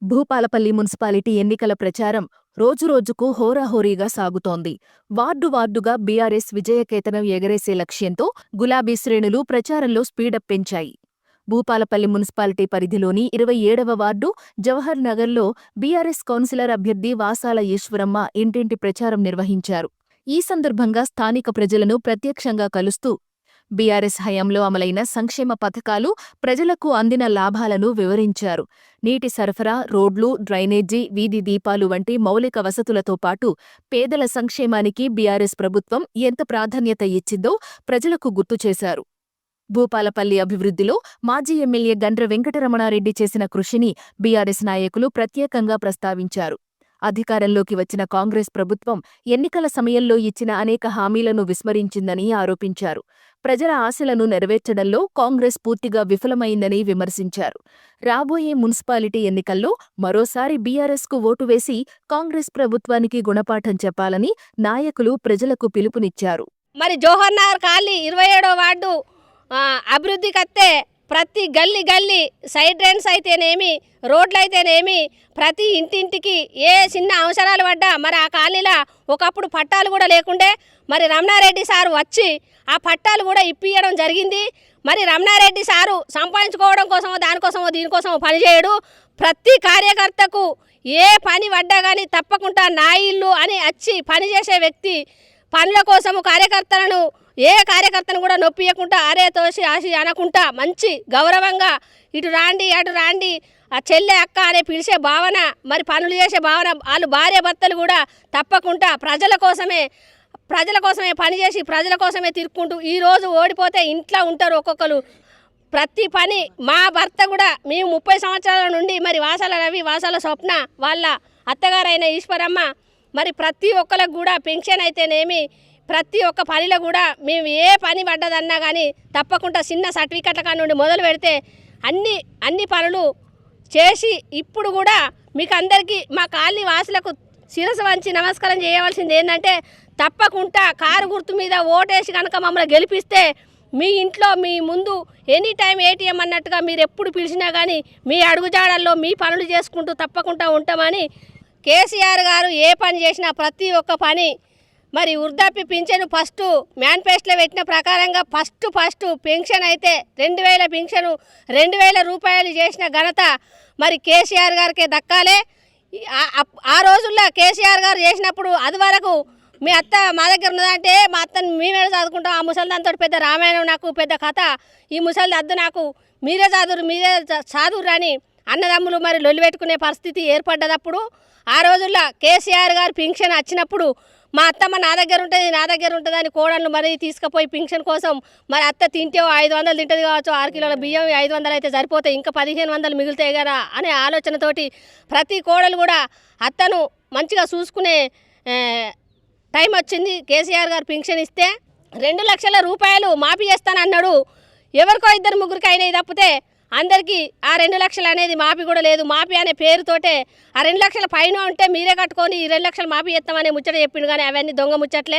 Bhupalpally municipality ఎన్నికల ప్రచారం రోజురోజుకు హోరాహోరీగా సాగుతోంది. వార్డుగా బీఆర్ఎస్ విజయకేతనం ఎగరేసే లక్ష్యంతో గులాబీ శ్రేణులు ప్రచారంలో స్పీడప్ పెంచాయి. భూపాలపల్లి మున్సిపాలిటీ పరిధిలోని 27వ వార్డు జవహర్ నగర్లో బీఆర్ఎస్ కౌన్సిలర్ అభ్యర్థి వాసాల ఈశ్వరమ్మ ఇంటింటి ప్రచారం నిర్వహించారు. ఈ సందర్భంగా స్థానిక ప్రజలను ప్రత్యక్షంగా కలుస్తూ బీఆర్ఎస్ హయాంలో అమలైన సంక్షేమ పథకాలు, ప్రజలకు అందిన లాభాలను వివరించారు. నీటి సరఫరా, రోడ్లు, డ్రైనేజీ, వీధి దీపాలు వంటి మౌలిక వసతులతో పాటు పేదల సంక్షేమానికి బీఆర్ఎస్ ప్రభుత్వం ఎంత ప్రాధాన్యత ఇచ్చిందో ప్రజలకు గుర్తు చేశారు. భూపాలపల్లి అభివృద్ధిలో మాజీ ఎమ్మెల్యే గండ్ర వెంకటరమణారెడ్డి చేసిన కృషిని బీఆర్ఎస్ నాయకులు ప్రత్యేకంగా ప్రస్తావించారు. అధికారంలోకి వచ్చిన కాంగ్రెస్ ప్రభుత్వం ఎన్నికల సమయంలో ఇచ్చిన అనేక హామీలను విస్మరించిందని ఆరోపించారు. ప్రజల ఆశలను నెరవేర్చడంలో కాంగ్రెస్ పూర్తిగా విఫలమైందని విమర్శించారు. రాబోయే మున్సిపాలిటీ ఎన్నికల్లో మరోసారి బీఆర్ఎస్కు ఓటు వేసి కాంగ్రెస్ ప్రభుత్వానికి గుణపాఠం చెప్పాలని నాయకులు ప్రజలకు పిలుపునిచ్చారు. మరి జవహర్ నగర్ కాలనీ 27వ వార్డు అభివృద్ధికత్తే ప్రతి గల్లీ సైడ్ డ్రైన్స్ అయితేనేమి, రోడ్లు అయితేనేమి, ప్రతి ఇంటింటికి ఏ చిన్న అవసరాలు పడ్డా మరి ఆ కాలనీలో ఒకప్పుడు పట్టాలు కూడా లేకుండే మరి రమణారెడ్డి సారు వచ్చి ఆ పట్టాలు కూడా ఇప్పియడం జరిగింది. మరి రమణారెడ్డి సారు సంపాదించుకోవడం కోసమో దానికోసమో దీనికోసమో పనిచేయడు. ప్రతి కార్యకర్తకు ఏ పని పడ్డా కానీ తప్పకుండా నా ఇల్లు అని వచ్చి పనిచేసే వ్యక్తి. పనుల కోసము ఏ కార్యకర్తను కూడా నొప్పియకుండా ఆరే తోసి ఆశి అనకుండా మంచి గౌరవంగా ఇటు రాండి అటు రాండి ఆ చెల్లె అక్క అనే పిలిచే భావన, మరి పనులు చేసే భావన, వాళ్ళు భార్య భర్తలు కూడా తప్పకుండా ప్రజల కోసమే పనిచేసి ప్రజల కోసమే తిరుక్కుంటూ ఈరోజు ఓడిపోతే ఇంట్లో ఉంటారు ఒక్కొక్కరు. ప్రతి పని మా భర్త కూడా మేము 30 సంవత్సరాల నుండి మరి వాసాల రవి, వాసాల స్వప్న, వాళ్ళ అత్తగారైన ఈశ్వరమ్మ మరి ప్రతి ఒక్కరికి కూడా పెన్షన్ అయితేనేమి, ప్రతి ఒక్క పనిలో కూడా మేము ఏ పని పడ్డదన్నా కానీ తప్పకుండా చిన్న సర్టిఫికెట్ల కాడ నుండి మొదలు పెడితే అన్ని పనులు చేసి ఇప్పుడు కూడా మీకు అందరికీ మా కాలనీ వాసులకు శిరస్సు వంచి నమస్కారం చేయవలసింది ఏంటంటే తప్పకుండా కారు గుర్తు మీద ఓటేసి కనుక మమ్మల్ని గెలిపిస్తే మీ ఇంట్లో మీ ముందు ఎనీ టైం ఏటీఎం అన్నట్టుగా మీరు ఎప్పుడు పిలిచినా కానీ మీ అడుగుజాడల్లో మీ పనులు చేసుకుంటూ తప్పకుండా ఉంటామని కేసీఆర్ గారు ఏ పని చేసినా ప్రతి ఒక్క పని మరి వృద్ధాప్య పింఛను ఫస్ట్ మేనిఫెస్టోలో పెట్టిన ప్రకారంగా ఫస్ట్ పెన్షన్ అయితే 2000 పెన్షను 2000 రూపాయలు చేసిన ఘనత మరి కేసీఆర్ గారికే దక్కాలే. ఆ రోజుల్లో కేసీఆర్ గారు చేసినప్పుడు అది వరకు మీ అత్త మా దగ్గర ఉన్నదంటే మా అత్తని మేమే చదువుకుంటాం, ఆ ముసలిదాంతో పెద్ద రామాయణం నాకు పెద్ద కథ, ఈ ముసలిది అద్దు నాకు మీరే చదువురు అని అన్నదమ్ములు మరి లొల్లి పెట్టుకునే పరిస్థితి ఏర్పడ్డదప్పుడు. ఆ రోజుల్లో కేసీఆర్ గారు పింఛన్ వచ్చినప్పుడు మా అత్తమ్మ నా దగ్గర ఉంటుంది అని కోడళ్ళు మరి తీసుకుపోయి పింఛన్ కోసం మరి అత్త తింటే 500 తింటుంది కావచ్చు, 6 కిలోల బియ్యం 500 అయితే సరిపోతాయి, ఇంకా 1500 మిగులుతాయి కదా అనే ఆలోచనతోటి ప్రతి కోడలు కూడా అత్తను మంచిగా చూసుకునే టైం వచ్చింది. కేసీఆర్ గారు పింఛన్ ఇస్తే 2 లక్షల రూపాయలు మాఫీ చేస్తానన్నాడు. ఎవరికో 2-3 అయినాయి తప్పితే అందరికీ ఆ 2 లక్షలు అనేది మాఫీ కూడా లేదు. మాఫీ అనే పేరుతోటే ఆ 2 లక్షల పైన ఉంటే మీరే కట్టుకొని ఈ 2 లక్షలు మాఫీ చేస్తామనే ముచ్చట చెప్పిండు, కానీ అవన్నీ దొంగ ముచ్చట్లే.